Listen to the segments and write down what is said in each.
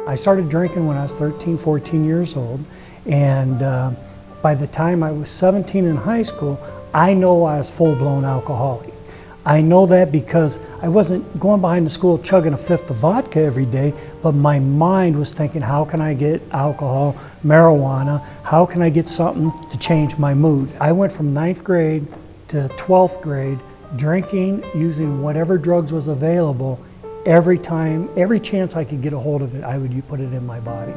I started drinking when I was 13, 14 years old, and by the time I was 17 in high school, I know I was full-blown alcoholic. I know that because I wasn't going behind the school chugging a fifth of vodka every day, but my mind was thinking, how can I get alcohol, marijuana, how can I get something to change my mood? I went from 9th grade to 12th grade, drinking, using whatever drugs was available. Every time, every chance I could get a hold of it, I would put it in my body.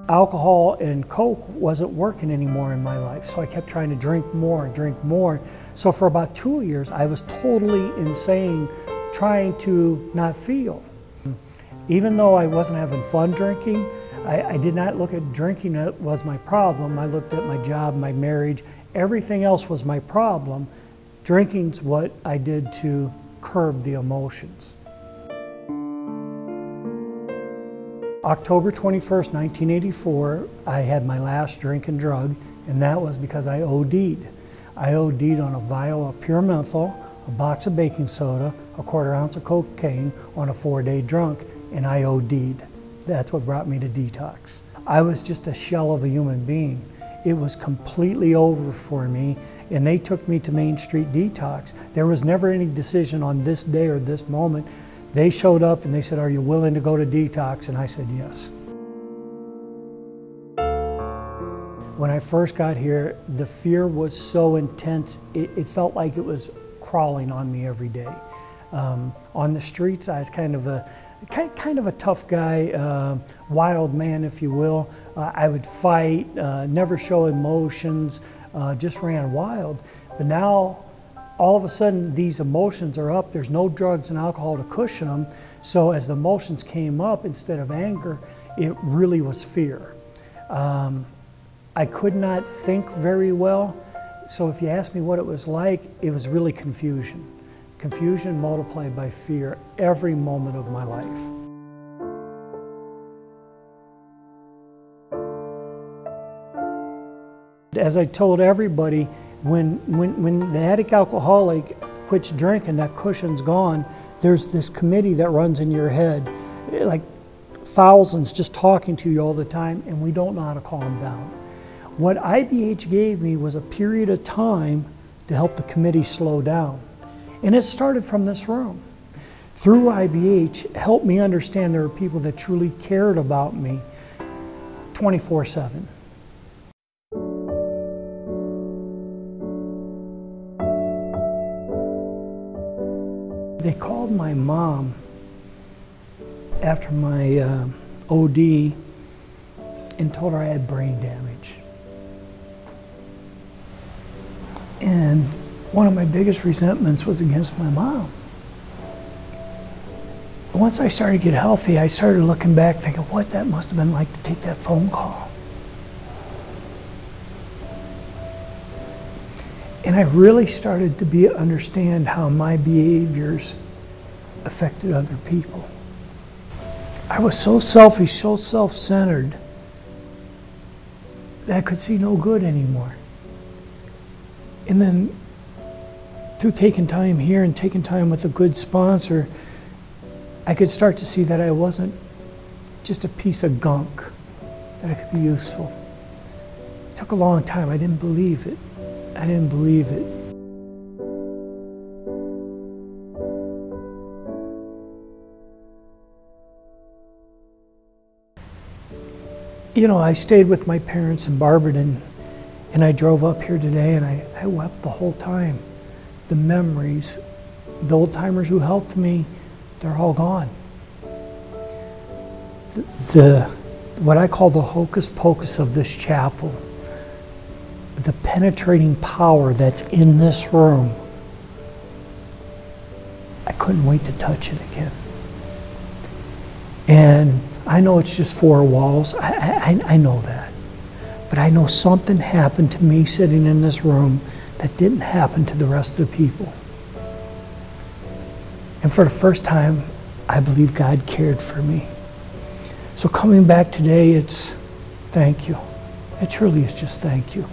Alcohol and Coke wasn't working anymore in my life, so I kept trying to drink more and drink more. So for about 2 years, I was totally insane, trying to not feel. Even though I wasn't having fun drinking, I did not look at drinking as was my problem. I looked at my job, my marriage, everything else was my problem. Drinking's what I did to curb the emotions. October 21st, 1984, I had my last drink and drug, and that was because I OD'd. I OD'd on a vial of pure menthol, a box of baking soda, a 1/4 ounce of cocaine on a 4-day drunk, and I OD'd. That's what brought me to detox. I was just a shell of a human being. It was completely over for me, and they took me to Main Street Detox. There was never any decision on this day or this moment. They showed up and they said, "Are you willing to go to detox?" And I said, yes. When I first got here, the fear was so intense, it felt like it was crawling on me every day. On the streets, I was kind of a tough guy, wild man, if you will. I would fight, never show emotions, just ran wild. But now, all of a sudden, these emotions are up. There's no drugs and alcohol to cushion them. So as the emotions came up, instead of anger, it really was fear. I could not think very well. So if you ask me what it was like, it was really confusion. Confusion multiplied by fear every moment of my life. As I told everybody, when the addict alcoholic quits drinking, that cushion's gone. There's this committee that runs in your head, like thousands just talking to you all the time, and we don't know how to calm down. What IBH gave me was a period of time to help the committee slow down. And it started from this room. Through IBH, helped me understand there were people that truly cared about me 24/7. They called my mom after my OD and told her I had brain damage. And one of my biggest resentments was against my mom. Once I started to get healthy, I started looking back thinking what that must have been like to take that phone call. And I really started to understand how my behaviors affected other people. I was so selfish, so self-centered, that I could see no good anymore. And then through taking time here and taking time with a good sponsor, I could start to see that I wasn't just a piece of gunk, that I could be useful. It took a long time. I didn't believe it. I didn't believe it. You know, I stayed with my parents in Barberton, and I drove up here today, and I wept the whole time. The memories, the old timers who helped me, they're all gone. What I call the hocus pocus of this chapel, the penetrating power that's in this room, I couldn't wait to touch it again. And I know it's just 4 walls, I know that. But I know something happened to me sitting in this room that didn't happen to the rest of the people. And for the first time, I believe God cared for me. So coming back today, it's thank you. It truly is just thank you.